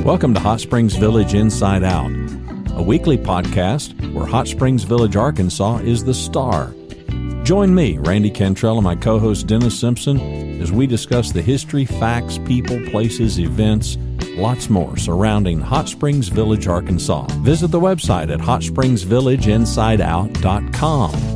Welcome to Hot Springs Village Inside Out, a weekly podcast where Hot Springs Village, Arkansas is the star. Join me, Randy Cantrell, and my co-host Dennis Simpson as we discuss the history, facts, people, places, events, lots more surrounding Hot Springs Village, Arkansas. Visit the website at hotspringsvillageinsideout.com.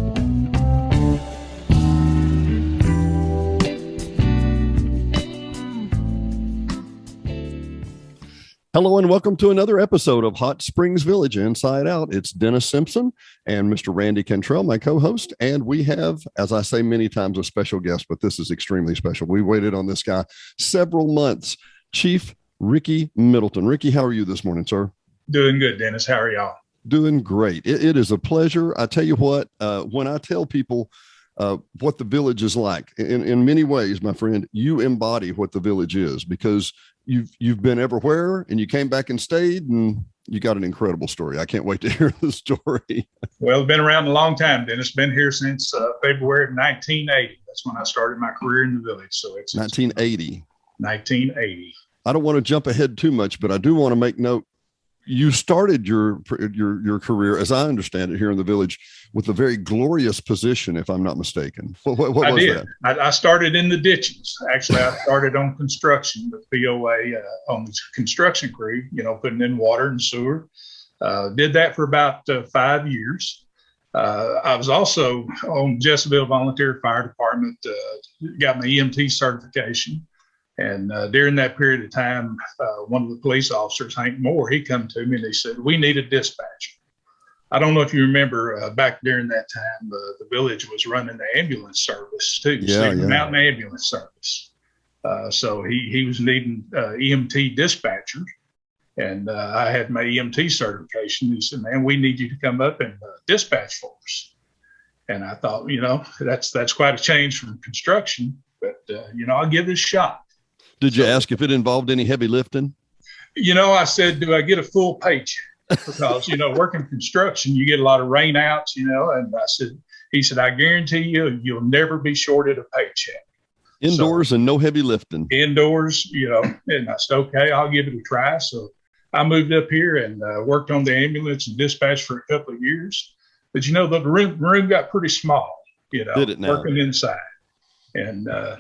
Hello and welcome to another episode of Hot Springs Village Inside Out. It's Dennis Simpson and Mr. Randy Cantrell, my co-host, and we have, as I say many times, a special guest, but this is extremely special. We waited on this guy several months. Chief Ricky Middleton. Ricky, how are you this morning, sir? Doing good, Dennis. How are y'all? Doing great. It is a pleasure. I tell you what, when I tell people what the village is like, in many ways, my friend, you embody what the village is because you've been everywhere and you came back and stayed and you got an incredible story. I can't wait to hear the story. Well, been around a long time, Dennis. Been here since February of 1980. That's when I started my career in the village. So it's 1980. 1980. I don't want to jump ahead too much, but I do want to make note. You started your career, as I understand it, here in the village with a very glorious position, if I'm not mistaken. What was that? I started in the ditches. Actually, I started on construction with POA on the construction crew, putting in water and sewer. Did that for about 5 years. I was also on Jesseville Volunteer Fire Department, got my EMT certification. And during that period of time, one of the police officers, Hank Moore, he come to me and he said, "We need a dispatcher." I don't know if you remember back during that time, the village was running the ambulance service too, Mountain Ambulance Service. So he was needing EMT dispatchers, and I had my EMT certification. He said, "Man, we need you to come up and dispatch for us." And I thought, that's quite a change from construction, but I'll give it a shot. Did you ask if it involved any heavy lifting? I said, do I get a full paycheck? Because, working construction, you get a lot of rainouts, and he said, "I guarantee you'll never be shorted a paycheck." Indoors and no heavy lifting. Indoors, and I said, okay, I'll give it a try. So I moved up here and worked on the ambulance and dispatched for a couple of years. But, the room got pretty small, Did it now? Working inside. And, I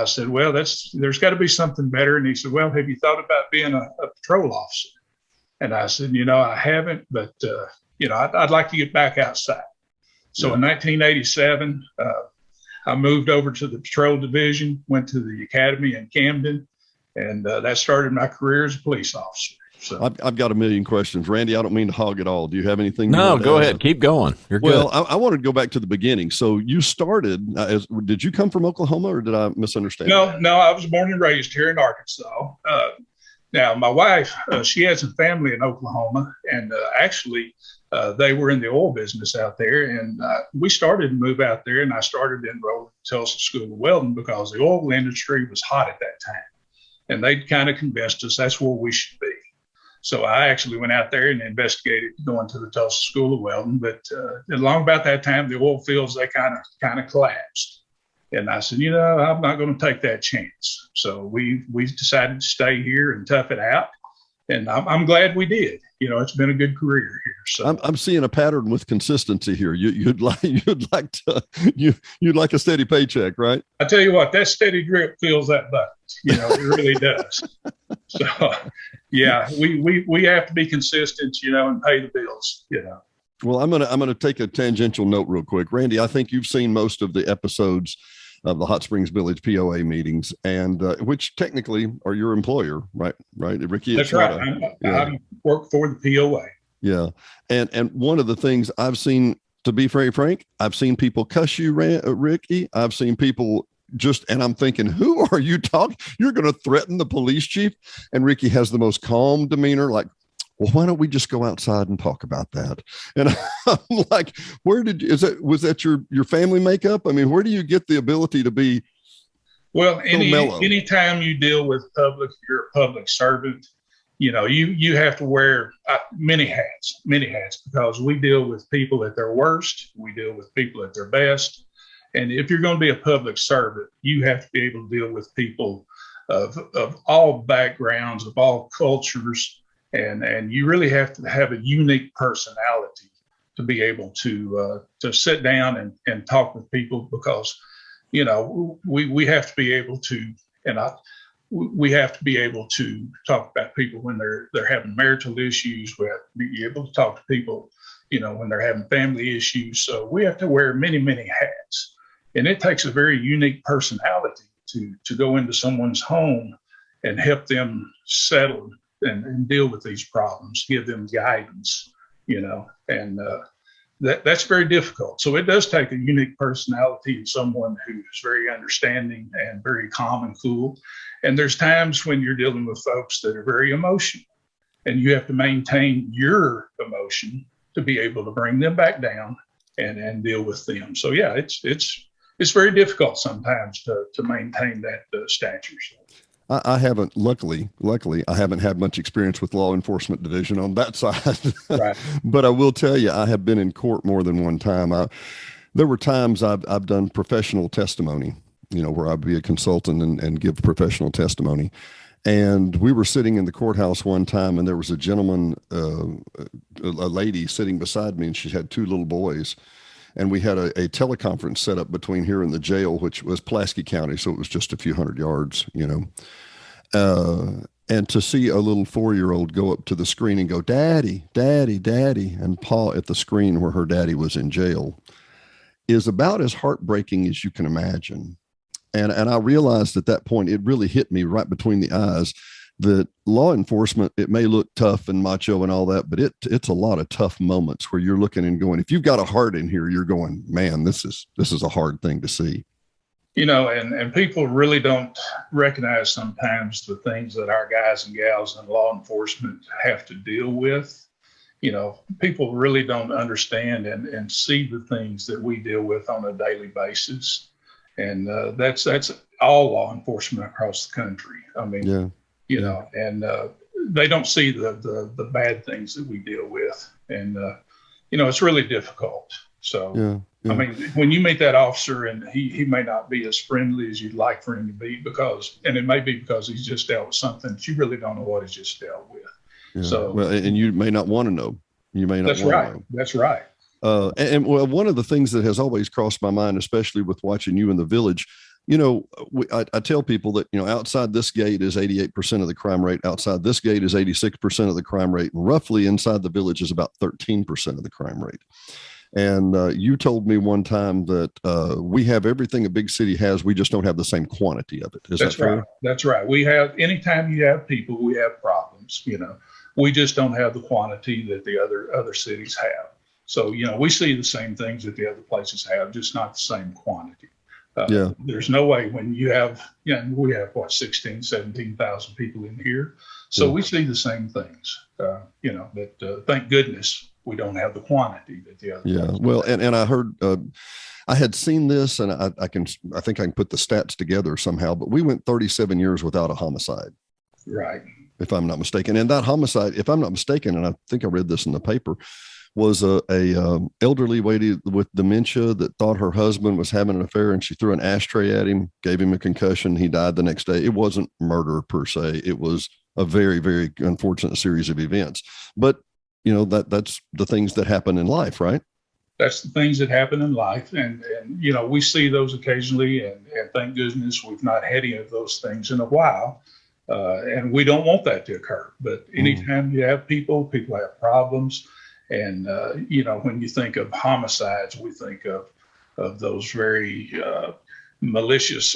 said, well, there's got to be something better. And he said, "Well, have you thought about being a patrol officer?" And I said, I haven't, but, I'd like to get back outside. So in 1987, I moved over to the patrol division, went to the academy in Camden, and that started my career as a police officer. So I've got a million questions. Randy, I don't mean to hog it all. Do you have anything? No, go ahead. Keep going. You're good. Well, I wanted to go back to the beginning. So you started, did you come from Oklahoma or did I misunderstand? No, I was born and raised here in Arkansas. Now, my wife, she has a family in Oklahoma, and actually they were in the oil business out there. And we started to move out there, and I started to enroll at Tulsa School of Welding because the oil industry was hot at that time. And they kind of convinced us that's where we should be. So I actually went out there and investigated going to the Tulsa School of Welding. But along about that time, the oil fields, they kind of collapsed. And I said, I'm not going to take that chance. So we decided to stay here and tough it out. And I'm glad we did. It's been a good career here. So I'm seeing a pattern with consistency here. You'd like a steady paycheck, right? I tell you what, that steady drip fills that bucket. It really does. So yeah, we have to be consistent, and pay the bills. Well, I'm gonna take a tangential note real quick, Randy. I think you've seen most of the episodes of the Hot Springs Village POA meetings, and which technically are your employer, right? Right, Ricky. That's right. I work for the POA. Yeah, and one of the things I've seen, to be very frank, I've seen people cuss you, Ricky. I've seen people and I'm thinking, who are you talking? You're going to threaten the police chief? And Ricky has the most calm demeanor, like, well, why don't we just go outside and talk about that? And I'm like, was that your family makeup? I mean, where do you get the ability to be? Well, anytime you deal with public, you're a public servant. You have to wear many hats, because we deal with people at their worst. We deal with people at their best. And if you're going to be a public servant, you have to be able to deal with people of all backgrounds, of all cultures, and you really have to have a unique personality to be able to sit down and talk with people, because we have to be able to, and we have to be able to talk about people when they're having marital issues. We have to be able to talk to people, when they're having family issues. So we have to wear many, many hats, and it takes a very unique personality to go into someone's home and help them settle and deal with these problems, give them guidance, and that's very difficult. So it does take a unique personality and someone who's very understanding and very calm and cool. And there's times when you're dealing with folks that are very emotional, and you have to maintain your emotion to be able to bring them back down and deal with them. So yeah, it's very difficult sometimes to maintain that stature. I haven't, luckily, I haven't had much experience with law enforcement division on that side. Right. But I will tell you, I have been in court more than one time. There were times I've done professional testimony, where I'd be a consultant and give professional testimony. And we were sitting in the courthouse one time, and there was a gentleman, a lady sitting beside me, and she had two little boys. And we had a teleconference set up between here and the jail, which was Pulaski County. So it was just a few hundred yards, and to see a little 4-year-old go up to the screen and go, "Daddy, Daddy, Daddy," and paw at the screen where her daddy was in jail is about as heartbreaking as you can imagine. And I realized at that point, it really hit me right between the eyes that law enforcement, it may look tough and macho and all that, but it's a lot of tough moments where you're looking and going, if you've got a heart in here, you're going, man, this is a hard thing to see. And people really don't recognize sometimes the things that our guys and gals in law enforcement have to deal with. People really don't understand and see the things that we deal with on a daily basis. And that's all law enforcement across the country. I mean, yeah. And they don't see the bad things that we deal with. And, it's really difficult. So, yeah. I mean, when you meet that officer and he may not be as friendly as you'd like for him to be and it may be because he's just dealt with something that you really don't know what he's just dealt with. Yeah. So, well, and you may not want to know. You may not want to know. That's right. And one of the things that has always crossed my mind, especially with watching you in the village, I tell people that, outside this gate is 88% of the crime rate. Outside this gate is 86% of the crime rate. And roughly inside the village is about 13% of the crime rate. And you told me one time that we have everything a big city has. We just don't have the same quantity of it. That's right. That's right. We have, anytime you have people, we have problems. We just don't have the quantity that the other cities have. So, we see the same things that the other places have, just not the same quantity. There's no way when you have, we have 16, 17,000 people in here. So we see the same things, that thank goodness we don't have the quantity that the other. Yeah. Well, and I heard, I had seen this, and I think I can put the stats together somehow, but we went 37 years without a homicide. Right. If I'm not mistaken. And that homicide, if I'm not mistaken, and I think I read this in the paper, was a elderly lady with dementia that thought her husband was having an affair, and she threw an ashtray at him, gave him a concussion. He died the next day. It wasn't murder per se. It was a very, very unfortunate series of events. But, that's the things that happen in life, right? That's the things that happen in life. And we see those occasionally, and thank goodness we've not had any of those things in a while. And we don't want that to occur. But anytime you have people have problems. And, when you think of homicides, we think of those very malicious,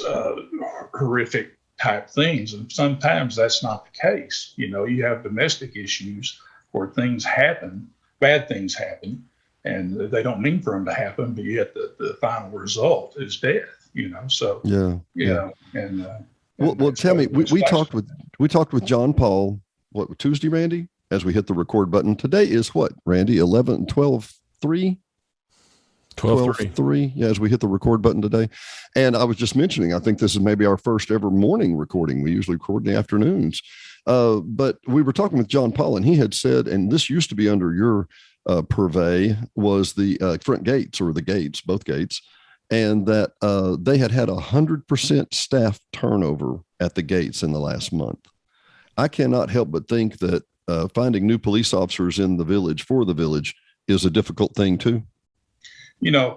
horrific type things. And sometimes that's not the case. You have domestic issues where things happen, bad things happen, and they don't mean for them to happen, but yet the final result is death, So, and well, tell me, we talked with John Paul, Tuesday, Randy? As we hit the record button. Today is what, Randy? 12/3? 12/3. Yeah, as we hit the record button today. And I was just mentioning, I think this is maybe our first ever morning recording. We usually record in the afternoons. But we were talking with John Paul, and he had said, and this used to be under your purvey, was the front gates, or the gates, both gates. and that they had 100% staff turnover at the gates in the last month. I cannot help but think that finding new police officers in the village for the village is a difficult thing too.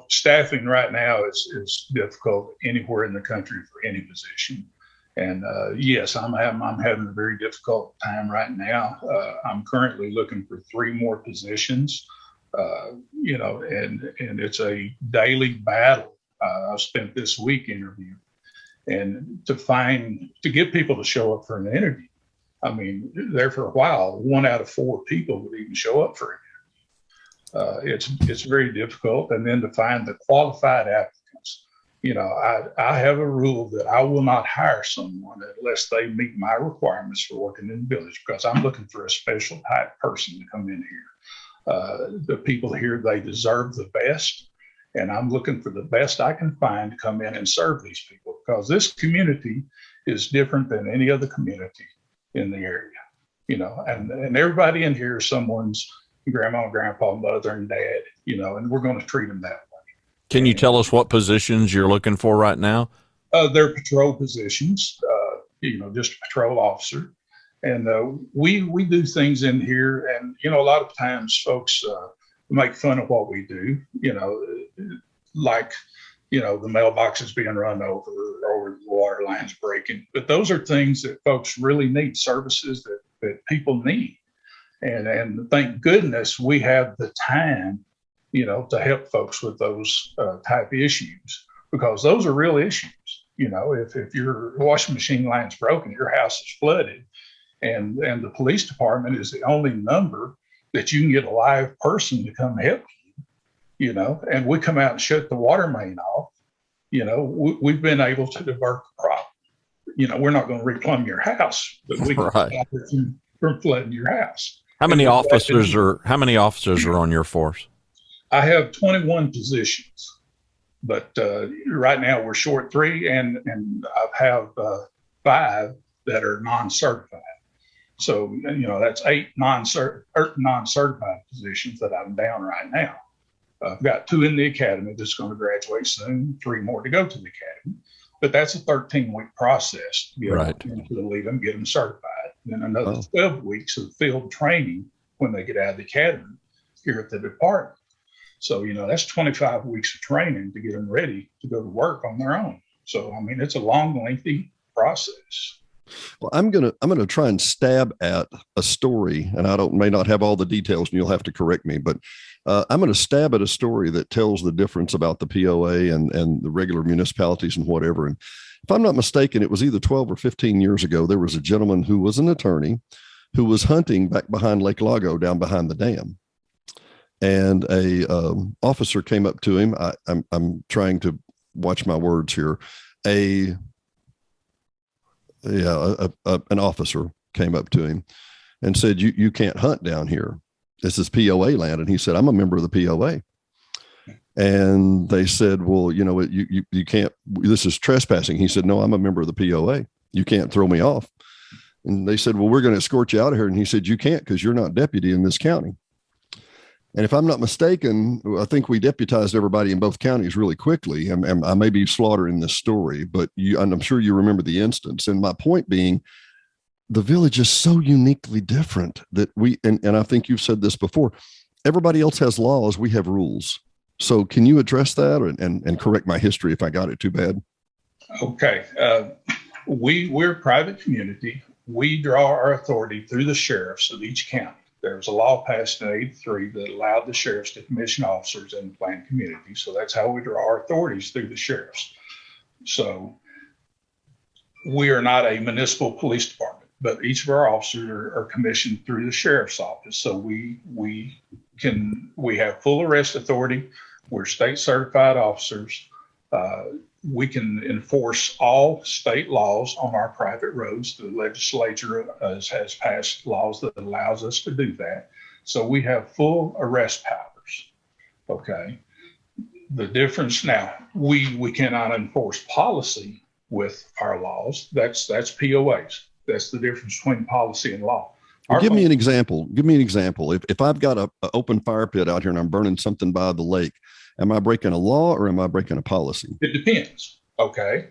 Staffing right now is difficult anywhere in the country for any position. And yes, I'm having a very difficult time right now. I'm currently looking for 3 more positions, and it's a daily battle. I've spent this week interviewing, and to get people to show up for an interview. I mean, there for a while, 1 out of 4 people would even show up for it. It's very difficult. And then to find the qualified applicants. I have a rule that I will not hire someone unless they meet my requirements for working in the village, because I'm looking for a special type person to come in here. The people here, they deserve the best. And I'm looking for the best I can find to come in and serve these people, because this community is different than any other community in the area, and everybody in here is someone's grandma, grandpa, mother, and dad, and we're going to treat them that way. Can you tell us what positions you're looking for right now? They're patrol positions, just a patrol officer. And we do things in here, and, a lot of times folks make fun of what we do, like, the mailboxes being run over or the water lines breaking. But those are things that folks really need, services that people need. And thank goodness we have the time, to help folks with those type issues, because those are real issues. If your washing machine line's broken, your house is flooded, and the police department is the only number that you can get a live person to come help you, and we come out and shut the water main off, we've been able to divert the problem. We're not going to replumb your house, but we can stop it from flooding your house. How many officers are on your force? I have 21 positions, but right now we're short 3, and I have 5 that are non-certified. So, that's 8 non-certified positions that I'm down right now. I've got 2 in the academy that's going to graduate soon, 3 more to go to the academy. But that's a 13-week process to leave them, get them certified. Then another 12 weeks of field training when they get out of the academy here at the department. So, that's 25 weeks of training to get them ready to go to work on their own. So, it's a long, lengthy process. Well, I'm gonna try and stab at a story, and I may not have all the details, and you'll have to correct me, but I'm going to stab at a story that tells the difference about the POA and the regular municipalities and whatever. And if I'm not mistaken, it was either 12 or 15 years ago. There was a gentleman who was an attorney who was hunting back behind Lake Lago, down behind the dam, and a officer came up to him. I'm trying to watch my words here. An officer came up to him and said, you can't hunt down here. This is POA land. And he said, I'm a member of the POA. And they said, well, you can't, this is trespassing. He said, no, I'm a member of the POA. You can't throw me off. And they said, well, we're going to escort you out of here. And he said, you can't, because you're not deputy in this county. And if I'm not mistaken, I think we deputized everybody in both counties really quickly. And I may be slaughtering this story, but I'm sure you remember the instance. And my point being, the village is so uniquely different that and I think you've said this before, everybody else has laws, we have rules. So can you address that and correct my history if I got it too bad? Okay. We're a private community. We draw our authority through the sheriffs of each county. There was a law passed in '83 that allowed the sheriffs to commission officers in the planned community. So that's how we draw our authorities, through the sheriffs. So we are not a municipal police department, but each of our officers are commissioned through the sheriff's office. So we have full arrest authority. We're state certified officers. We can enforce all state laws on our private roads. The legislature has passed laws that allows us to do that. So we have full arrest powers. Okay. The difference now, we cannot enforce policy with our laws. That's POAs. That's the difference between policy and law. Well, give me an example. If I've got an open fire pit out here and I'm burning something by the lake, Am I breaking a law or am I breaking a policy? It depends. Okay.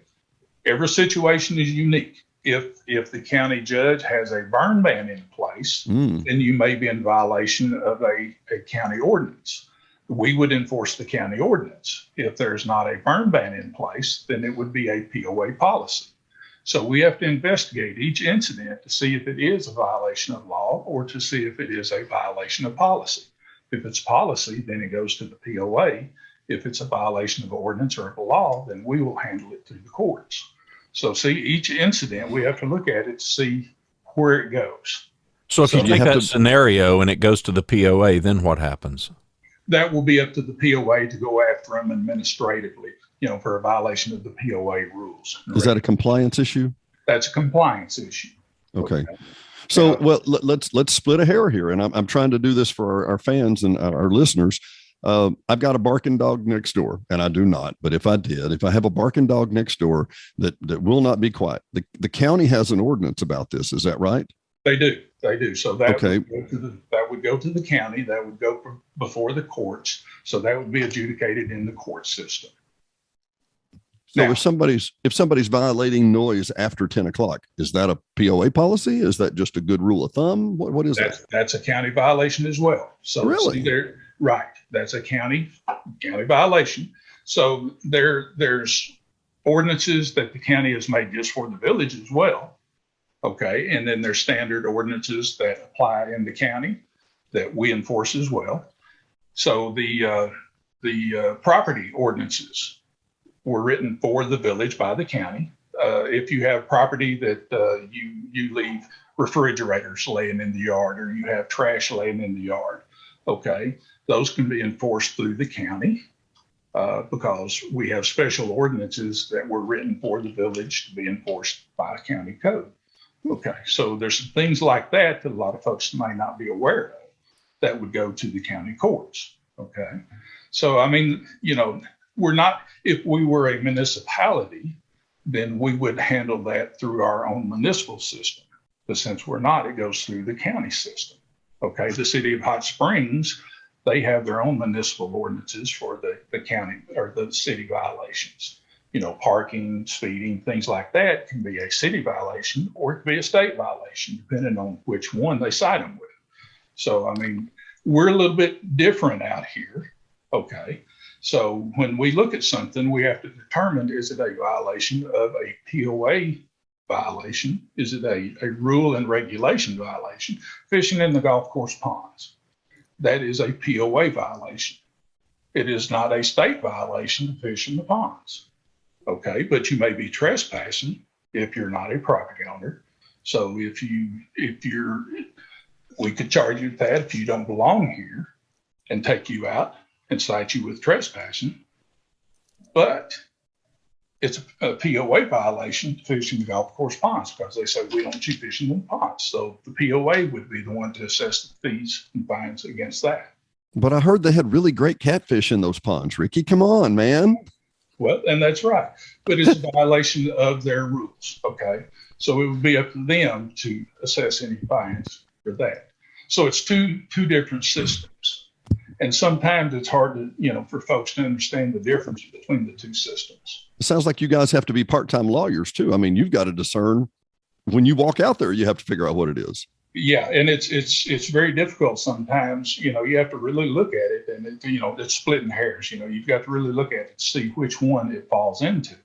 Every situation is unique. If the county judge has a burn ban in place, then you may be in violation of a county ordinance. We would enforce the county ordinance. If there's not a burn ban in place, then it would be a POA policy. So we have to investigate each incident to see if it is a violation of law or to see if it is a violation of policy. If it's policy, then it goes to the POA. If it's a violation of ordinance or of a law, then we will handle it through the courts. So see, each incident, we have to look at it to see where it goes. So if you take that scenario and it goes to the POA, then what happens? That will be up to the POA to go after them administratively, for a violation of the POA rules. Is that a compliance issue? That's a compliance issue. Okay. So, well, let's split a hair here. And I'm trying to do this for our fans and our listeners. I've got a barking dog next door, and I do not. But if I have a barking dog next door that will not be quiet, the county has an ordinance about this. Is that right? They do. So that would go to the county. That would go before the courts. So that would be adjudicated in the court system. So if somebody's violating noise after 10 o'clock, is that a POA policy? Is that just a good rule of thumb? What is that? That's a county violation as well. So really? Right. That's a county violation. So there's ordinances that the county has made just for the village as well. Okay. And then there's standard ordinances that apply in the county that we enforce as well. So the property ordinances were written for the village by the county. If you have property that you leave refrigerators laying in the yard, or you have trash laying in the yard, okay, those can be enforced through the county because we have special ordinances that were written for the village to be enforced by county code. Okay, so there's some things like that a lot of folks may not be aware of that would go to the county courts. Okay, so I mean, if we were a municipality, then we would handle that through our own municipal system. But since we're not, it goes through the county system. Okay, the city of Hot Springs, they have their own municipal ordinances for the county or the city violations. Parking, speeding, things like that can be a city violation or it can be a state violation, depending on which one they cite them with. So, I mean, we're a little bit different out here. Okay. So when we look at something, we have to determine, is it a violation of a POA violation? Is it a rule and regulation violation? Fishing in the golf course ponds. That is a POA violation. It is not a state violation to fish in the ponds. Okay, but you may be trespassing if you're not a property owner. So we could charge you with that if you don't belong here and take you out and cite you with trespassing. But it's a POA violation to fish in the golf course ponds because they say we don't want you fishing in the ponds. So the POA would be the one to assess the fees and fines against that. But I heard they had really great catfish in those ponds, Ricky. Come on, man. Well, and that's right. But it's a violation of their rules. Okay. So it would be up to them to assess any fines for that. So it's two different systems. And sometimes it's hard to, for folks to understand the difference between the two systems. It sounds like you guys have to be part-time lawyers too. I mean, you've got to discern when you walk out there, you have to figure out what it is. Yeah. And it's very difficult sometimes, you have to really look at it and it's splitting hairs, you've got to really look at it to see which one it falls into.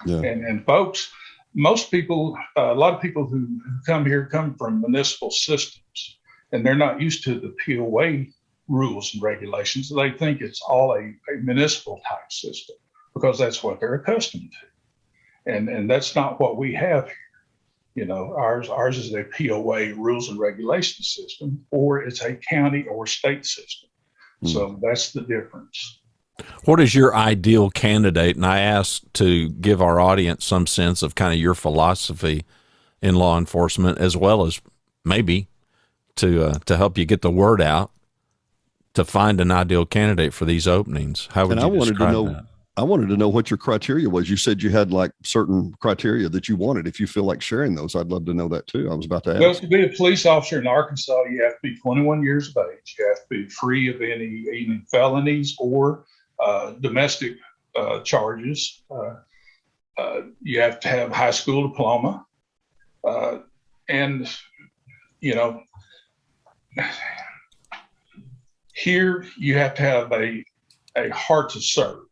Yeah. And folks, most people, a lot of people who come here come from municipal systems and they're not used to the POA rules and regulations. They think it's all a municipal type system because that's what they're accustomed to. And that's not what we have here. Ours is a POA rules and regulations system, or it's a county or state system. So that's the difference. What is your ideal candidate? And I asked to give our audience some sense of kind of your philosophy in law enforcement, as well as maybe to help you get the word out to find an ideal candidate for these openings. How would you describe that? I wanted to know what your criteria was. You said you had like certain criteria that you wanted. If you feel like sharing those, I'd love to know that too. I was about to ask. Well, to be a police officer in Arkansas, you have to be 21 years of age. You have to be free of any felonies or domestic charges. You have to have high school diploma. And, you know, here you have to have a heart to serve.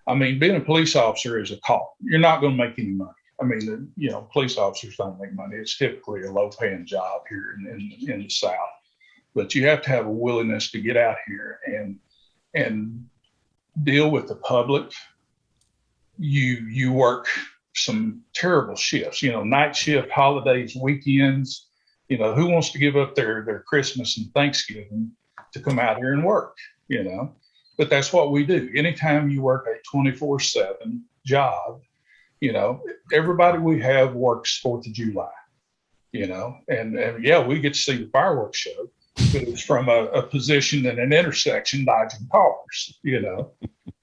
I mean, being a police officer is a call. You're not going to make any money. I mean, you know, police officers don't make money. It's typically a low-paying job here in the South. But you have to have a willingness to get out here and deal with the public. You work some terrible shifts, you know, night shift, holidays, weekends. You know, who wants to give up their Christmas and Thanksgiving to come out here and work, you know? But that's what we do. Anytime you work a 24/7 job, you know, everybody we have works 4th of July, you know, and yeah, we get to see the fireworks show, but it's from a position in an intersection dodging cars, you know.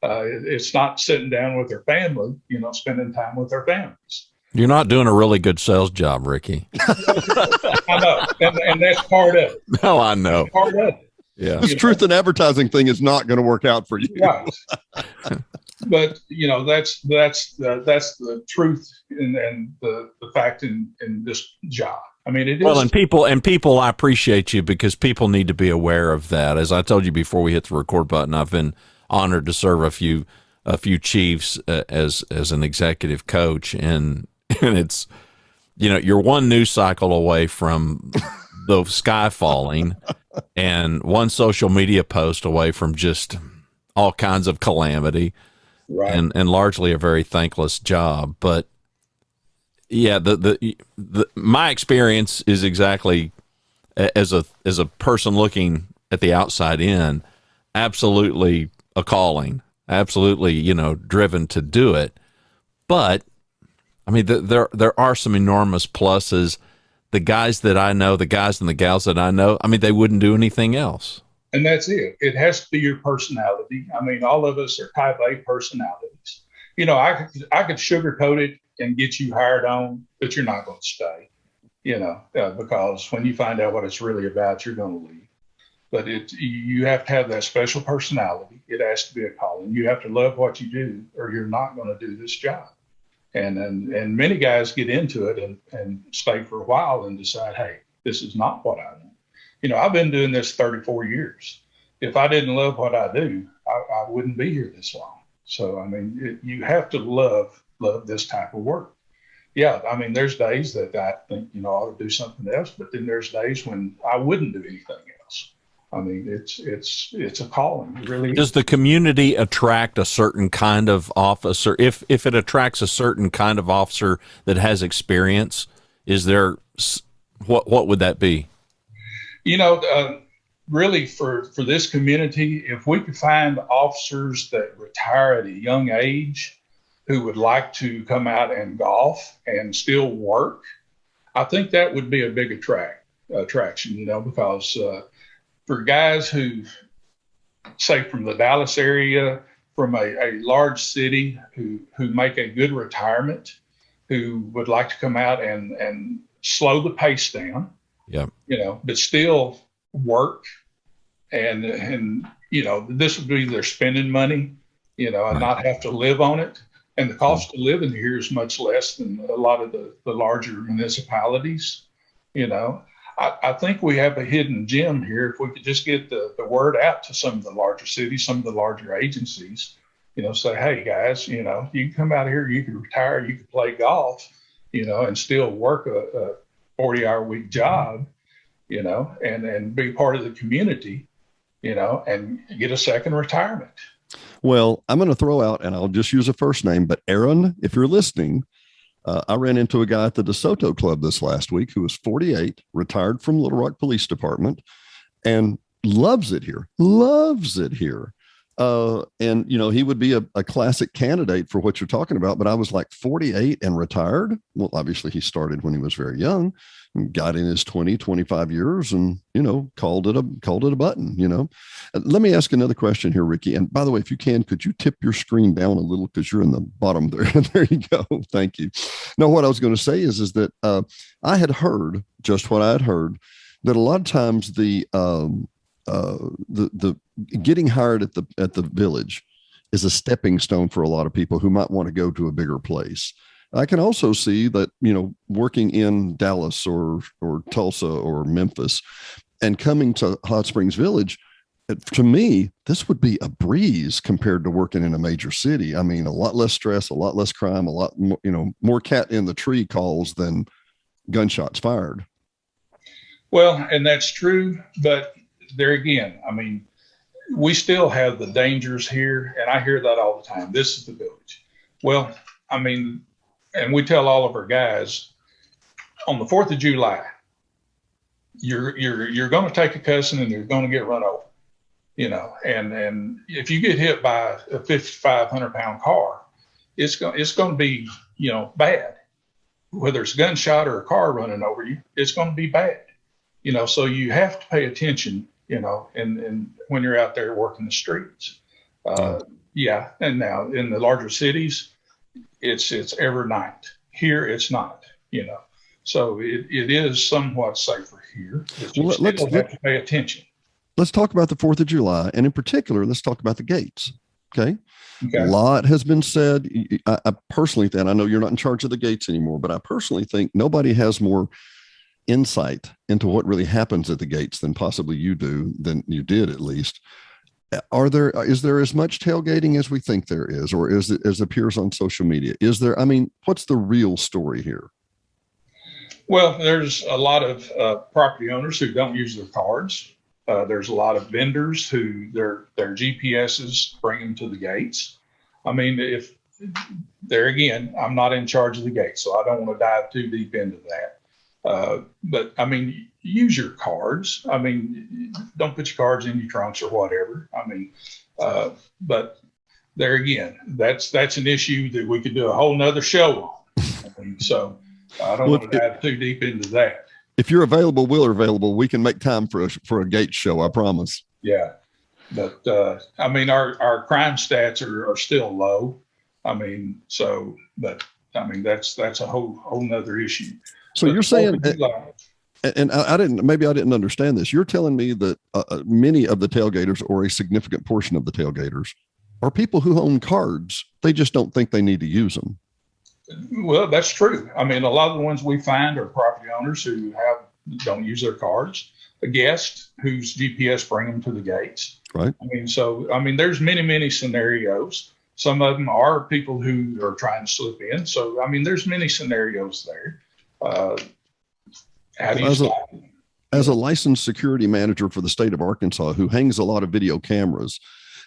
It's not sitting down with their family, you know, spending time with their families. You're not doing a really good sales job, Ricky. I know, and that's part of it. No, I know. That's part of it. Yeah. This truth in advertising thing is not going to work out for you. Right. But, you know, that's the truth and the fact in this job. I mean, it is. Well, and people, I appreciate you because people need to be aware of that. As I told you before we hit the record button, I've been honored to serve a few chiefs as an executive coach, and it's, you know, you're one news cycle away from the sky falling and one social media post away from just all kinds of calamity. Right. And largely a very thankless job. But yeah, the my experience is exactly as a person looking at the outside in, absolutely a calling, absolutely, you know, driven to do it. But I mean, there are some enormous pluses. The guys that I know, the guys and the gals that I know, I mean, they wouldn't do anything else. And that's it. It has to be your personality. I mean, all of us are type A personalities. You know, I could sugarcoat it and get you hired on, but you're not going to stay, you know, because when you find out what it's really about, you're going to leave. But you have to have that special personality. It has to be a calling. You have to love what you do, or you're not going to do this job. And many guys get into it and stay for a while and decide, hey, this is not what I want. You know, I've been doing this 34 years. If I didn't love what I do, I wouldn't be here this long. So, I mean, you have to love this type of work. Yeah, I mean, there's days that I think, you know, I ought to do something else, but then there's days when I wouldn't do anything else. I mean, it's a calling. It really Does the community attract a certain kind of officer? If it attracts a certain kind of officer that has experience, is there what would that be? You know, really for this community, if we could find officers that retire at a young age who would like to come out and golf and still work, I think that would be a big attraction, you know, because for guys who, say, from the Dallas area, from a large city, who make a good retirement, who would like to come out and slow the pace down, yeah, you know, but still work, and you know, this would be their spending money, you know, and not have to live on it. And the cost of living here is much less than a lot of the larger municipalities, you know. I think we have a hidden gem here. If we could just get the word out to some of the larger cities, some of the larger agencies, you know, say, hey, guys, you know, you can come out here, you can retire, you can play golf, you know, and still work a 40-hour-week job, you know, and be part of the community, you know, and get a second retirement. Well, I'm going to throw out, and I'll just use a first name, but Aaron, if you're listening, I ran into a guy at the DeSoto Club this last week who was 48, retired from Little Rock Police Department, and loves it here. And, you know, he would be a classic candidate for what you're talking about, but I was like 48 and retired. Well, obviously he started when he was very young and got in his 25 years and, you know, called it a button, you know. Let me ask another question here, Ricky. And by the way, if you can, could you tip your screen down a little because you're in the bottom there. There you go. Thank you. No, what I was going to say is that I had heard just what I had heard, that a lot of times the getting hired at the village is a stepping stone for a lot of people who might want to go to a bigger place. I can also see that, working in Dallas or Tulsa or Memphis and coming to Hot Springs Village, to me, this would be a breeze compared to working in a major city. I mean, a lot less stress, a lot less crime, a lot more, more cat in the tree calls than gunshots fired. Well, and that's true. But there again, I mean, we still have the dangers here. And I hear that all the time. This is the village. Well, I mean, and we tell all of our guys on the 4th of July, you're going to take a cussing and you're going to get run over. And if you get hit by a 5,500-pound car, it's going to be, bad. Whether it's a gunshot or a car running over you, it's going to be bad. So you have to pay attention, and when you're out there working the streets. Yeah. And now in the larger cities, it's every night. Here, it's not, So it is somewhat safer here. Let's have to pay attention. Let's talk about the 4th of July. And in particular, let's talk about the gates. Okay. A lot has been said. I personally think, I know you're not in charge of the gates anymore, but I personally think nobody has more insight into what really happens at the gates than possibly you did at least. Is there as much tailgating as we think there is, or as appears on social media? What's the real story here? Well, there's a lot of property owners who don't use their cards. There's a lot of vendors who their GPSs bring them to the gates. I mean, I'm not in charge of the gates, so I don't want to dive too deep into that. But I mean, use your cards. I mean, don't put your cards in your trunks or whatever. I mean, but there again, that's an issue that we could do a whole nother show on. I mean, so I don't want to dive too deep into that. If you're available, we can make time for a gate show. I promise. Yeah. But, I mean, our crime stats are still low. I mean, that's a whole nother issue. So you're saying, and I didn't understand this. You're telling me that many of the tailgaters, or a significant portion of the tailgaters, are people who own cards. They just don't think they need to use them. Well, that's true. I mean, a lot of the ones we find are property owners who don't use their cards, a guest whose GPS bring them to the gates. Right. I mean, there's many scenarios. Some of them are people who are trying to slip in. So, I mean, there's many scenarios there. How do you stop them? As a licensed security manager for the state of Arkansas, who hangs a lot of video cameras,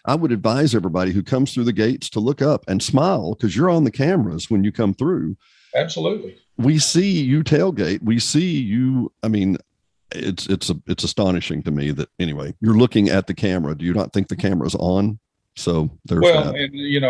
I would advise everybody who comes through the gates to look up and smile, because you're on the cameras when you come through. Absolutely. We see you tailgate. We see you. I mean, it's astonishing to me that, anyway, you're looking at the camera. Do you not think the camera's on? So there's that. And I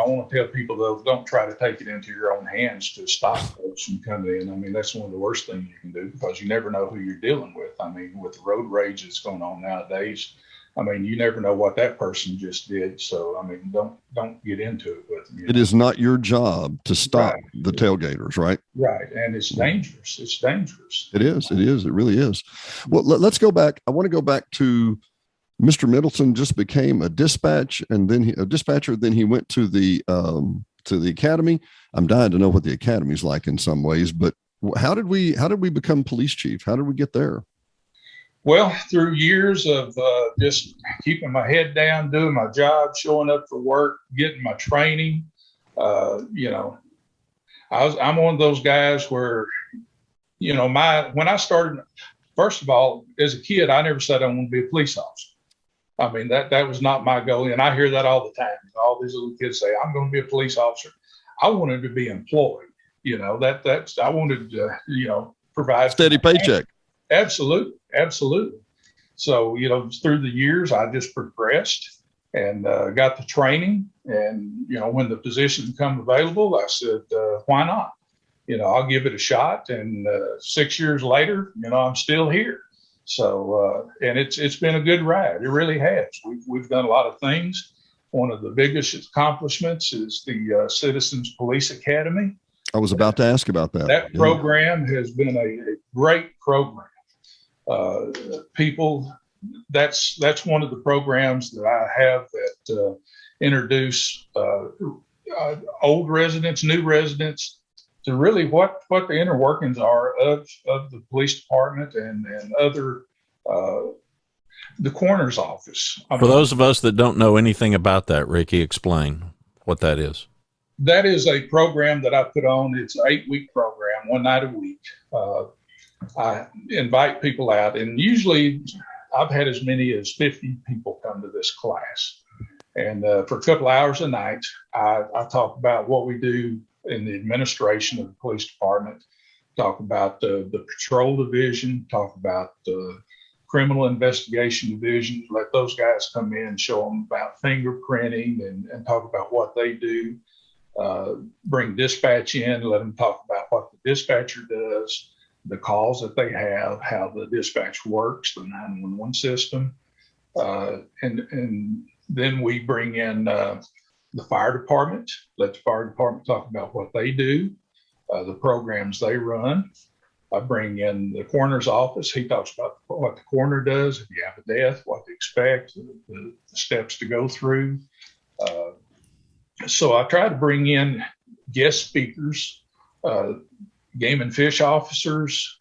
want to tell people, though, don't try to take it into your own hands to stop folks from coming in. I mean, that's one of the worst things you can do, because you never know who you're dealing with. I mean, with the road rage that's going on nowadays, I mean, you never know what that person just did. So, I mean, don't get into it with them. It is not your job to stop the tailgaters, right? Right. And it's dangerous. It's dangerous. It is. It really is. Well, let's go back. I want to go back to Mr. Middleton. Just became a dispatcher, then he went to the academy. I'm dying to know what the academy's like in some ways, but how did we become police chief? How did we get there? Well, through years of just keeping my head down, doing my job, showing up for work, getting my training, I'm one of those guys where, when I started, first of all, as a kid, I never said I wanted to be a police officer. I mean, that was not my goal. And I hear that all the time. All these little kids say, I'm going to be a police officer. I wanted to be employed. I wanted to, provide steady paycheck. Absolutely. So, through the years, I just progressed and got the training. And, when the position became available, I said, why not? I'll give it a shot. And 6 years later, I'm still here. So, and it's been a good ride. It really has. We've done a lot of things. One of the biggest accomplishments is the Citizens Police Academy. I was about to ask about that. That program has been a great program. That's one of the programs that I have that introduce old residents, new residents, to really what the inner workings are of the police department and other the coroner's office. For those of us that don't know anything about that, Ricky, explain what that is. That is a program that I put on. It's an 8-week program, one night a week. I invite people out, and usually I've had as many as 50 people come to this class. And for a couple hours a night, I talk about what we do in the administration of the police department, talk about the patrol division, talk about the criminal investigation division, let those guys come in, show them about fingerprinting and talk about what they do, bring dispatch in, let them talk about what the dispatcher does, the calls that they have, how the dispatch works, the 911 system, and then we bring in the fire department, let the fire department talk about what they do, the programs they run. I bring in the coroner's office. He talks about what the coroner does, if you have a death, what to expect, the steps to go through. So I try to bring in guest speakers, game and fish officers,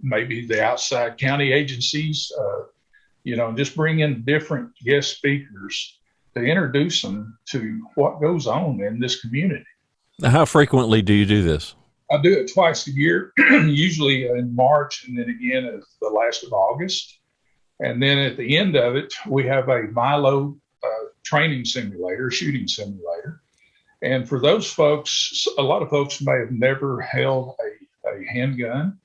maybe the outside county agencies, just bring in different guest speakers to introduce them to what goes on in this community. Now, how frequently do you do this? I do it twice a year, usually in March and then again at the last of August. And then at the end of it, we have a Milo training simulator, shooting simulator. And for those folks, a lot of folks may have never held a handgun.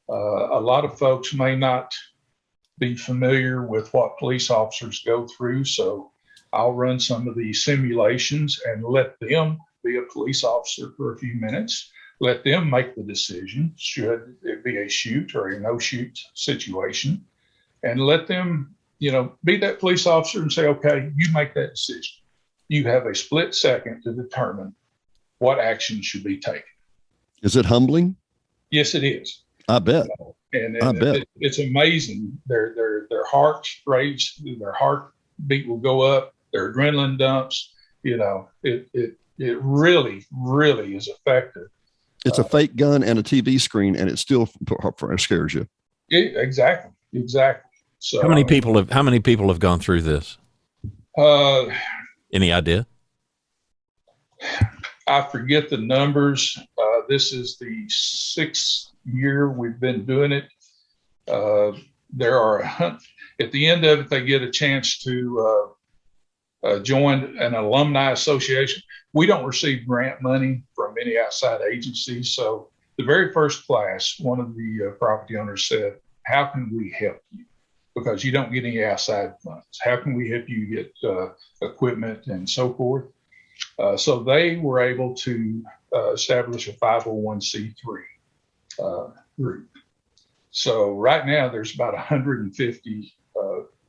A lot of folks may not be familiar with what police officers go through. So I'll run some of these simulations and let them be a police officer for a few minutes. Let them make the decision, should it be a shoot or a no-shoot situation, and let them, be that police officer and say, okay, you make that decision. You have a split second to determine what action should be taken. Is it humbling? Yes, it is. I bet. And I bet. It's amazing. Their heart rates, their heartbeat will go up, their adrenaline dumps. It really, really is effective. It's a fake gun and a TV screen, and it still scares you. Exactly. So how many people have gone through this? Any idea? I forget the numbers. This is the 6th year we've been doing it. There are at the end of it, they get a chance to join an alumni association. We don't receive grant money from any outside agencies. So the very first class, one of the property owners said, how can we help you? Because you don't get any outside funds. How can we help you get equipment and so forth? So they were able to establish a 501c3 group. So right now there's about 150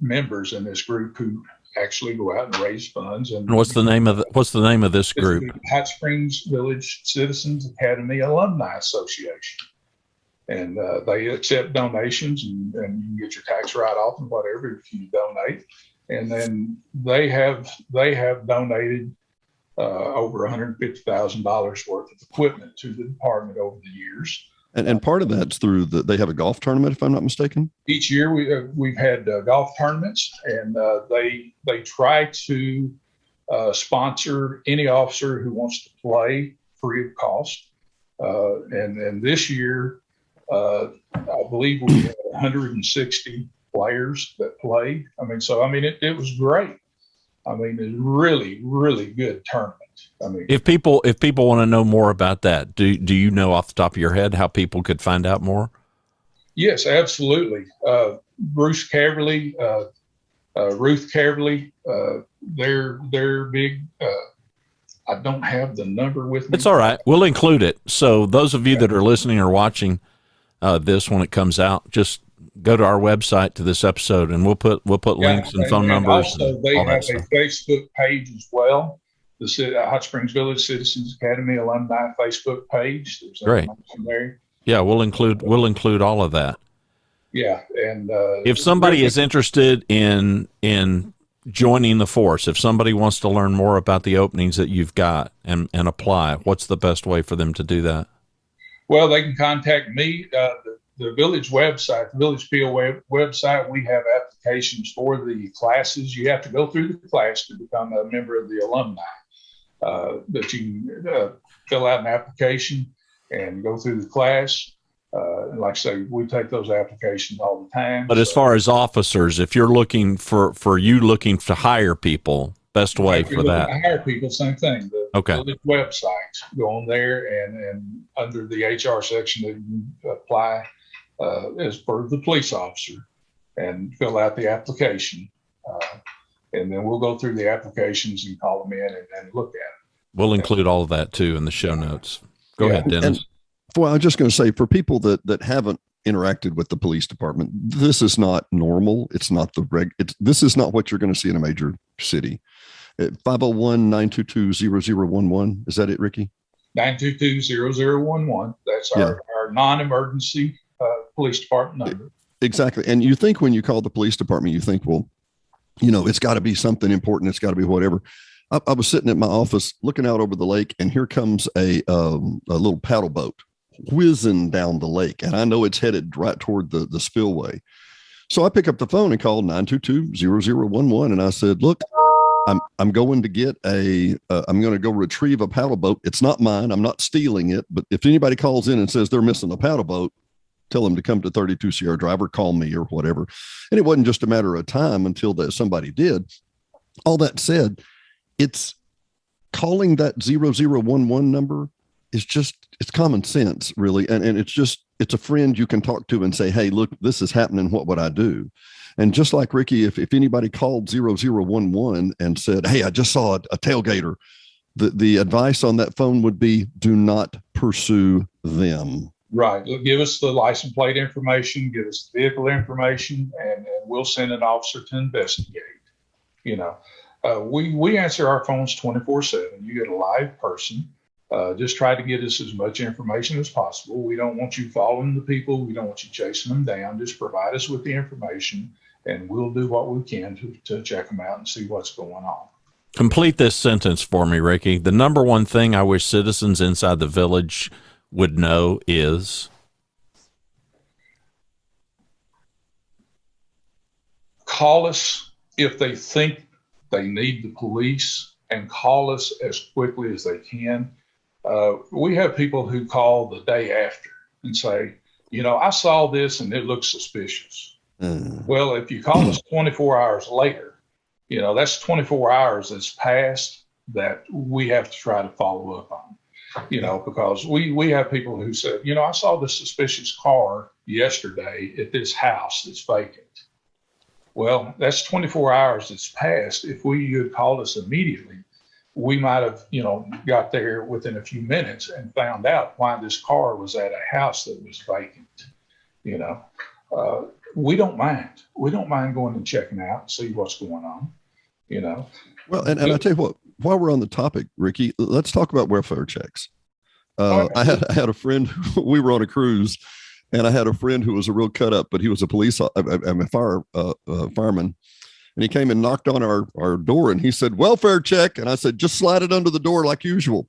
members in this group who actually go out and raise funds. And what's the name of this group? Hot Springs Village Citizens Academy Alumni Association. And they accept donations, and you can get your tax write-off and whatever if you donate. And then they have donated over $150,000 worth of equipment to the department over the years. And part of that's through they have a golf tournament, if I'm not mistaken. Each year we've had golf tournaments, and they try to sponsor any officer who wants to play free of cost. And this year, I believe we had 160 players that played. It was great. It's really, really good tournament. If people want to know more about that, do you know off the top of your head how people could find out more? Yes, absolutely. Bruce Caverley, Ruth Caverley, they're big. I don't have the number with me. It's all right. We'll include it. So those of you that are listening or watching this when it comes out, just go to our website to this episode, and we'll put links and phone numbers. Also, they have a Facebook page as well. The Hot Springs Village Citizens Academy Alumni Facebook page. There's great. There. Yeah, we'll include all of that. Yeah, and if somebody is interested in joining the force, if somebody wants to learn more about the openings that you've got and apply, what's the best way for them to do that? Well, they can contact me. The village website, the village PO website, we have applications for the classes. You have to go through the class to become a member of the alumni. That you can fill out an application and go through the class. And like I say, we take those applications all the time. But as far as officers, if you're looking looking to hire people, best way for that. To hire people, same thing. The village website, go on there and under the HR section that you apply as per the police officer and fill out the application. And then we'll go through the applications and call them in and look at it. We'll include all of that too in the show notes. Go ahead, Dennis. And, well, I was just going to say, for people that haven't interacted with the police department, this is not normal. It's not this is not what you're going to see in a major city. 501-922-0011. Is that it, Ricky? 922-0011. That's our non-emergency police department number. Exactly. And you think when you call the police department, you think, well, it's got to be something important. It's got to be whatever. I was sitting at my office looking out over the lake, and here comes a little paddle boat whizzing down the lake. And I know it's headed right toward the spillway. So I pick up the phone and call 922-0011. And I said, look, I'm going to get I'm going to go retrieve a paddle boat. It's not mine. I'm not stealing it. But if anybody calls in and says they're missing a paddle boat, tell them to come to 32 Sierra Drive or call me or whatever. And it wasn't just a matter of time until somebody did. All that said, it's calling that 0011 number is it's common sense, really. And it's a friend you can talk to and say, hey, look, this is happening. What would I do? And just like Ricky, if anybody called 0011 and said, hey, I just saw a tailgater, the advice on that phone would be, do not pursue them. Right. Give us the license plate information, give us the vehicle information, and we'll send an officer to investigate. We answer our phones 24/7. You get a live person. Just try to get us as much information as possible. We don't want you following the people. We don't want you chasing them down. Just provide us with the information, and we'll do what we can to check them out and see what's going on. Complete this sentence for me, Ricky. The number one thing I wish citizens inside the village would know is? Call us if they think they need the police, and call us as quickly as they can. We have people who call the day after and say, I saw this and it looks suspicious. Well, if you call us 24 hours later, that's 24 hours that's passed that we have to try to follow up on. Because we have people who said, I saw this suspicious car yesterday at this house that's vacant. Well, that's 24 hours that's passed. If you had called us immediately, we might have, got there within a few minutes and found out why this car was at a house that was vacant. We don't mind. We don't mind going and checking out and see what's going on, Well, and I tell you what, while we're on the topic, Ricky, let's talk about welfare checks. I had a friend, we were on a cruise, and I had a friend who was a real cut up, but he was a fireman. And he came and knocked on our door, and he said, welfare check. And I said, just slide it under the door like usual.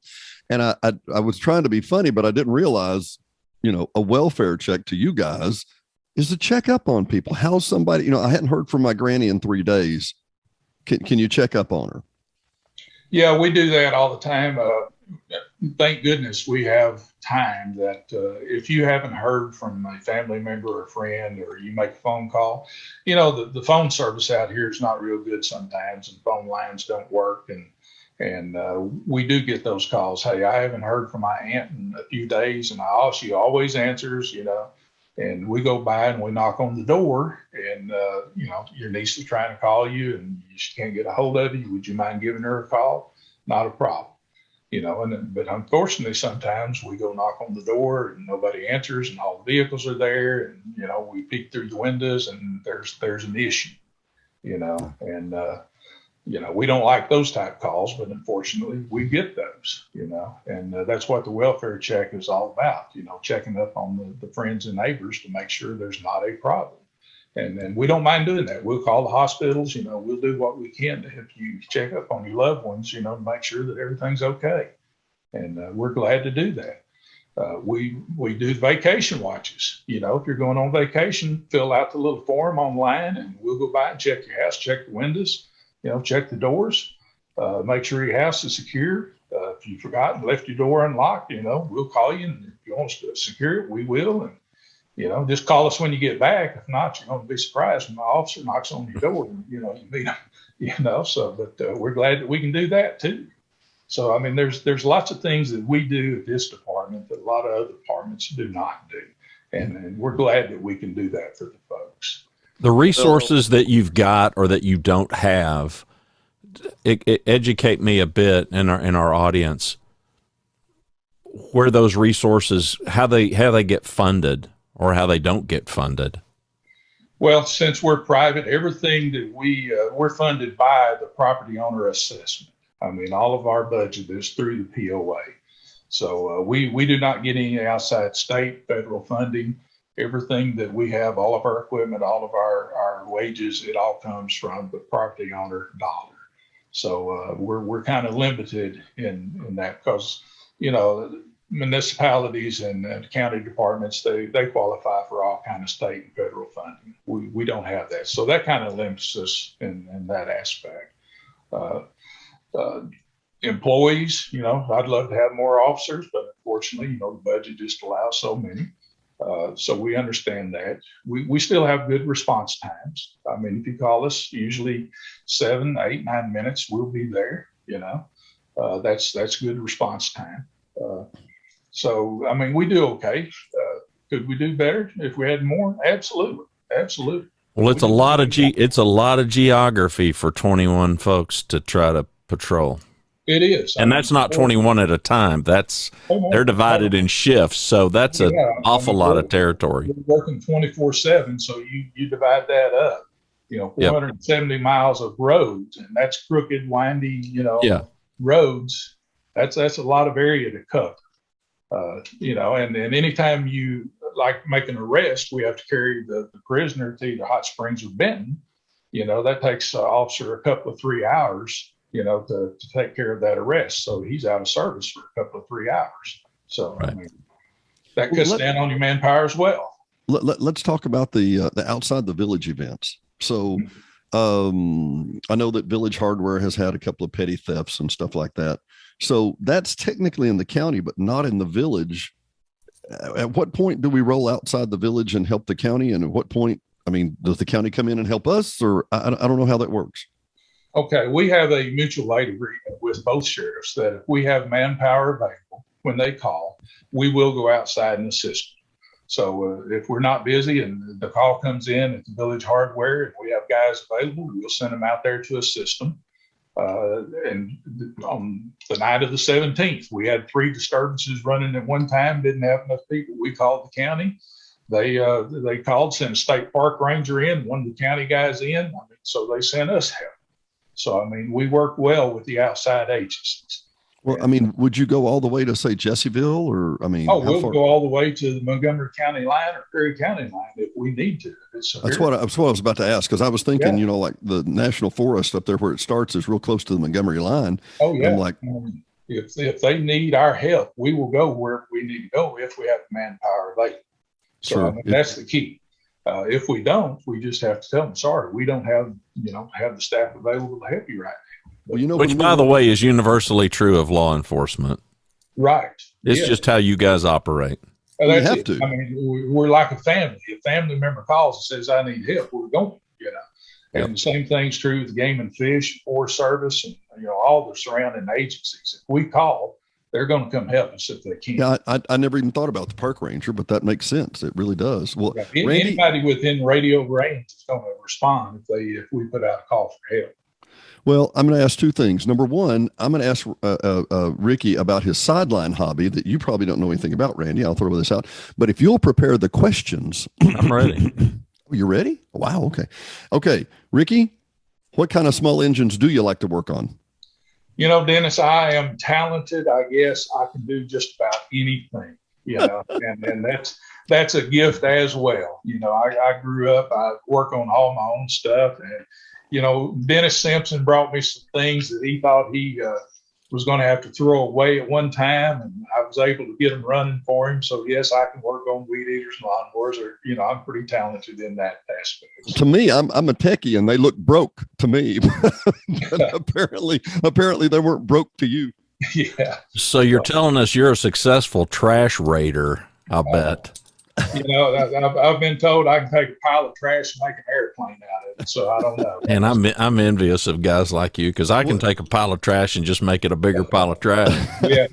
And I was trying to be funny, but I didn't realize, a welfare check to you guys is a checkup on people. How's somebody, I hadn't heard from my granny in 3 days. Can you check up on her? Yeah, we do that all the time. Thank goodness we have time that if you haven't heard from a family member or a friend, or you make a phone call, the phone service out here is not real good sometimes, and phone lines don't work. And we do get those calls. Hey, I haven't heard from my aunt in a few days, and she always answers, and we go by and we knock on the door, and, your niece is trying to call you and she can't get a hold of you. Would you mind giving her a call? Not a problem. But unfortunately, sometimes we go knock on the door and nobody answers, and all the vehicles are there, and we peek through the windows and there's an issue, and we don't like those type calls, but unfortunately we get those, and that's what the welfare check is all about, checking up on the friends and neighbors to make sure there's not a problem. And we don't mind doing that. We'll call the hospitals, we'll do what we can to help you check up on your loved ones, to make sure that everything's okay. And we're glad to do that. We do vacation watches. If you're going on vacation, fill out the little form online and we'll go by and check your house, check the windows, check the doors, make sure your house is secure. If you forgot and left your door unlocked, we'll call you, and if you want us to secure it, we will. And just call us when you get back. If not, you're going to be surprised when my officer knocks on your door and, you meet them, but we're glad that we can do that too. So, there's lots of things that we do at this department that a lot of other departments do not do. And we're glad that we can do that for the folks. The resources that you've got or that you don't have, educate me a bit in our audience, where those resources, how they get funded or how they don't get funded. Well, since we're private, everything that we're funded by the property owner assessment. All of our budget is through the POA. So we do not get any outside state, federal funding. Everything that we have, all of our equipment, all of our wages, it all comes from the property owner dollar. So we're kind of limited in that because, municipalities and county departments, they qualify for all kind of state and federal funding. We don't have that. So that kind of limits us in that aspect. Employees, I'd love to have more officers, but unfortunately, the budget just allows so many. So we understand that. We still have good response times. If you call us, usually 7, 8, 9 minutes, we'll be there. That's good response time. So we do okay. Could we do better if we had more? Absolutely. Well, it's a lot of geography for 21 folks to try to patrol. It is. And that's not 21 at a time. They're divided in shifts. So that's an awful lot of territory. We're working 24/7. So you divide that up, 470 miles of roads, and that's crooked, windy, roads. That's a lot of area to cover. And anytime you make an arrest, we have to carry the prisoner to either Hot Springs or Benton. That takes an officer a couple of 3 hours, to take care of that arrest. So he's out of service for a couple of 3 hours. So right. That cuts down on your manpower as well. Let's talk about the outside the village events. So I know that Village Hardware has had a couple of petty thefts and stuff like that. So that's technically in the county, but not in the village. At what point do we roll outside the village and help the county? And at what point, does the county come in and help us? Or I don't know how that works. Okay, we have a mutual aid agreement with both sheriffs that if we have manpower available when they call, we will go outside and assist them. So if we're not busy and the call comes in at the Village Hardware and we have guys available, we'll send them out there to assist them. And on the night of the 17th, we had 3 disturbances running at one time, didn't have enough people. We called the county. They called, sent a state park ranger in, one of the county guys in. So they sent us help. So, we work well with the outside agencies. Well, would you go all the way to, say, Jessieville or, we'll go all the way to the Montgomery County line or Perry County line if we need to. That's what I was about to ask, because I was thinking, like the National Forest up there where it starts is real close to the Montgomery line. Oh, yeah. I'm like, if they need our help, we will go where we need to go if we have manpower available. So sure. That's the key. If we don't, we just have to tell them, sorry, we don't have the staff available to help you right now. Well, which, by the way, is universally true of law enforcement. Right. It's just how you guys operate. Well, that's you have it. to. We're like a family. If a family member calls and says, I need help, we're going, And the same thing's true with Game and Fish, Forest Service, and, all the surrounding agencies. If we call, they're going to come help us if they can. Yeah, I never even thought about the park ranger, but that makes sense. It really does. Well, Randy, anybody within radio range is going to respond if we put out a call for help. Well, I'm going to ask 2 things. Number one, I'm going to ask Ricky about his sideline hobby that you probably don't know anything about, Randy. I'll throw this out. But if you'll prepare the questions. I'm ready. You ready? Wow. Okay. Okay. Ricky, what kind of small engines do you like to work on? Dennis, I am talented. I guess I can do just about anything, and that's a gift as well. I grew up, I work on all my own stuff, and Dennis Simpson brought me some things that he thought he was going to have to throw away at one time, and I was able to get them running for him. So yes, I can work on weed eaters and lawnmowers, or I'm pretty talented in that aspect. To me, I'm a techie, and they look broke to me. But apparently they weren't broke to you. Yeah. So you're telling us you're a successful trash raider, I bet. I've been told I can take a pile of trash and make an airplane out of it. So I don't know. And I'm envious of guys like you, because I can take a pile of trash and just make it a bigger pile of trash. Yeah.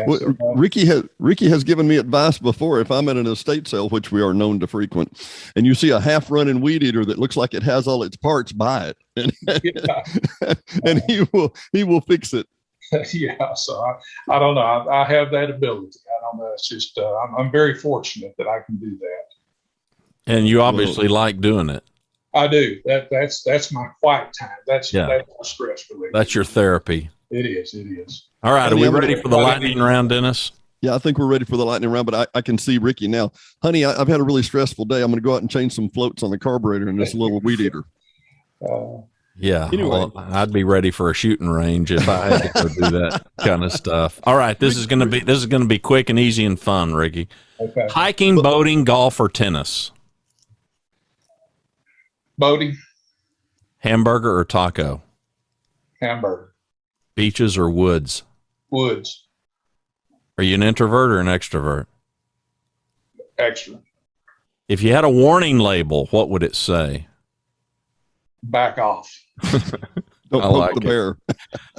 Well, Ricky has given me advice before. If I'm at an estate sale, which we are known to frequent, and you see a half running weed eater that looks like it has all its parts, buy it, and he will fix it. Yeah, so I don't know. I have that ability. I don't know. It's just I'm very fortunate that I can do that. And you obviously like doing it. I do. That's my quiet time. That's my stress relief. That's your therapy. It is. All right, are we ready for the lightning round, Dennis? Yeah, I think we're ready for the lightning round, but I can see Ricky now. Honey, I've had a really stressful day. I'm going to go out and change some floats on the carburetor in this little weed eater. Yeah, anyway. Well, I'd be ready for a shooting range if I had to go do that kind of stuff. All right, this is going to be quick and easy and fun, Ricky. Okay. Hiking, boating, golf, or tennis? Boating. Hamburger or taco? Hamburger. Beaches or woods? Woods. Are you an introvert or an extrovert? Extra. If you had a warning label, what would it say? Back off. Don't poke the bear.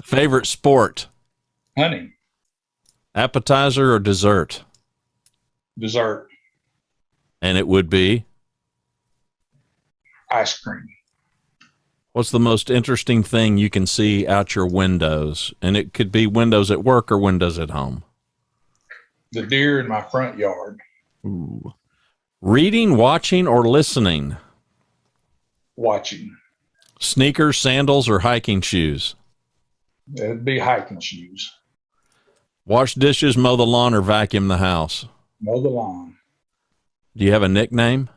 Favorite sport? Hunting. Appetizer or dessert? Dessert. And it would be? Ice cream. What's the most interesting thing you can see out your windows? And it could be windows at work or windows at home. The deer in my front yard. Ooh. Reading, watching, or listening? Watching. Sneakers, sandals, or hiking shoes? It'd be hiking shoes. Wash dishes, mow the lawn, or vacuum the house? Mow the lawn. Do you have a nickname?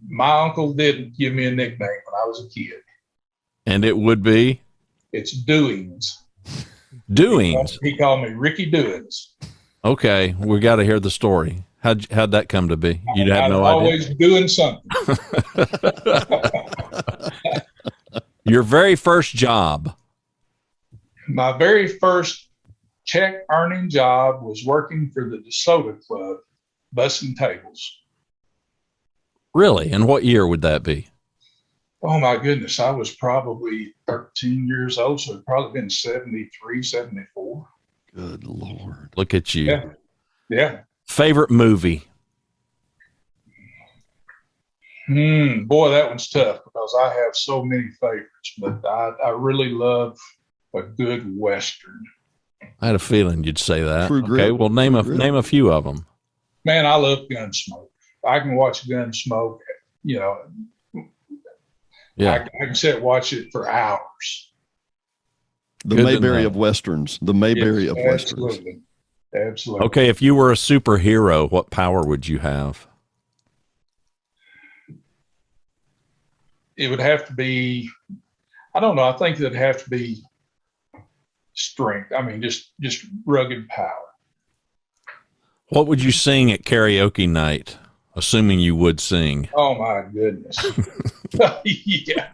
My uncle did give me a nickname when I was a kid. And it would be? It's Doings. Doings? He called me Ricky Doings. Okay, we got to hear the story. How'd that come to be? You'd have no idea. Always doing something. Your very first job? My very first check earning job was working for the DeSoto Club, bussing tables. Really? And what year would that be? Oh my goodness. I was probably 13 years old. So it'd probably been 73, 74. Good Lord. Look at you. Yeah. Favorite movie? Boy, that one's tough because I have so many favorites, but I really love a good Western. I had a feeling you'd say that. True Grit. Okay, well, name a few of them. Man, I love Gunsmoke. I can watch Gunsmoke, Yeah. I can sit and watch it for hours. The Mayberry of Westerns. The Mayberry of Westerns. Absolutely. Okay, if you were a superhero, what power would you have? It would have to be, I don't know. I think it'd have to be strength. I mean, just rugged power. What would you sing at karaoke night, assuming you would sing? Oh my goodness. Yeah.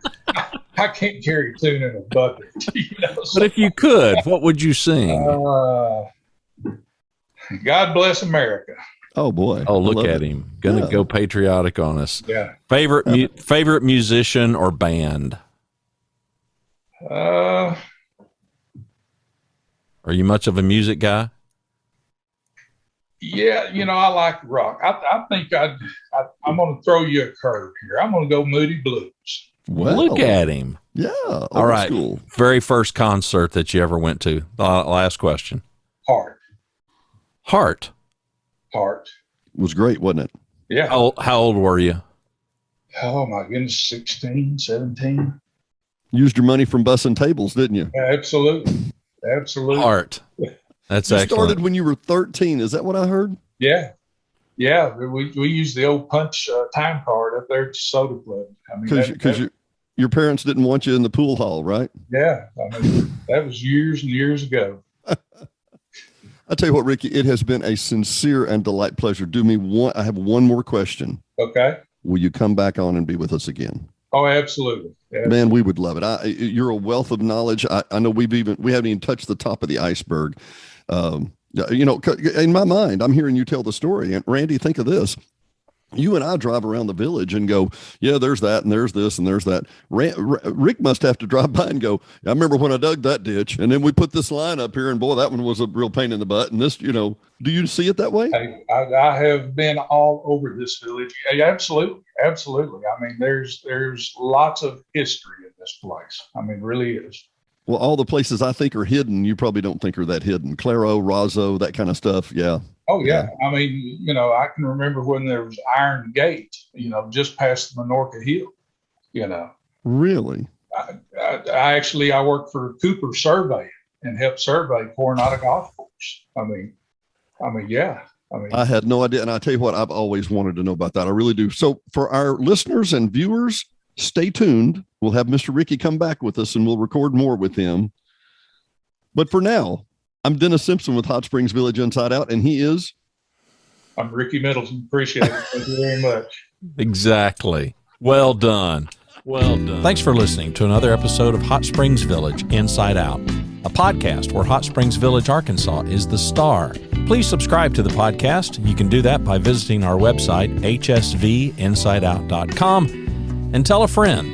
I can't carry a tune in a bucket. But if you could, what would you sing? God Bless America. Oh boy. Oh, look at him. Gonna go patriotic on us. Yeah. Favorite musician or band? Are you much of a music guy? Yeah, I like rock. I think I'm going to throw you a curve here. I'm going to go Moody Blues. Well, look at him. Yeah. All right. School. Very first concert that you ever went to. Last question. Heart. Was great, wasn't it? Yeah. How old were you? Oh my goodness, 16, 17. Used your money from bussing tables, didn't you? Absolutely. Heart. That's you excellent. started when you were 13. Is that what I heard? Yeah. Yeah. We used the old punch time card up there at the soda club. I mean, Because your parents didn't want you in the pool hall, right? yeah. I mean, that was years and years ago. I tell you what, Ricky, it has been a sincere and delight pleasure. I have one more question. Okay. Will you come back on and be with us again? Oh, absolutely. Man, we would love it. You're a wealth of knowledge. I know we haven't even touched the top of the iceberg. In my mind, I'm hearing you tell the story. And Randy, think of this. You and I drive around the village and go, yeah, there's that, and there's this, and there's that. Rick must have to drive by and go, I remember when I dug that ditch, and then we put this line up here, and boy, that one was a real pain in the butt. And this, do you see it that way? I have been all over this village. Yeah, absolutely. Absolutely. I mean, there's lots of history in this place. I mean, really is. Well, all the places I think are hidden, you probably don't think are that hidden. Claro, Razzo, that kind of stuff. Yeah. Oh, yeah. I mean, I can remember when there was Iron Gate, just past the Minorca Hill, Really? I worked for Cooper Survey and helped survey Coronado Golf Course. I mean, yeah. I had no idea. And I tell you what, I've always wanted to know about that. I really do. So for our listeners and viewers, stay tuned. We'll have Mr. Ricky come back with us and we'll record more with him. But for now, I'm Dennis Simpson with Hot Springs Village Inside Out, and he is? I'm Ricky Middleton. Appreciate it. Thank you very much. Exactly. Well done. Well done. Thanks for listening to another episode of Hot Springs Village Inside Out, a podcast where Hot Springs Village, Arkansas is the star. Please subscribe to the podcast. You can do that by visiting our website, hsvinsideout.com, and tell a friend.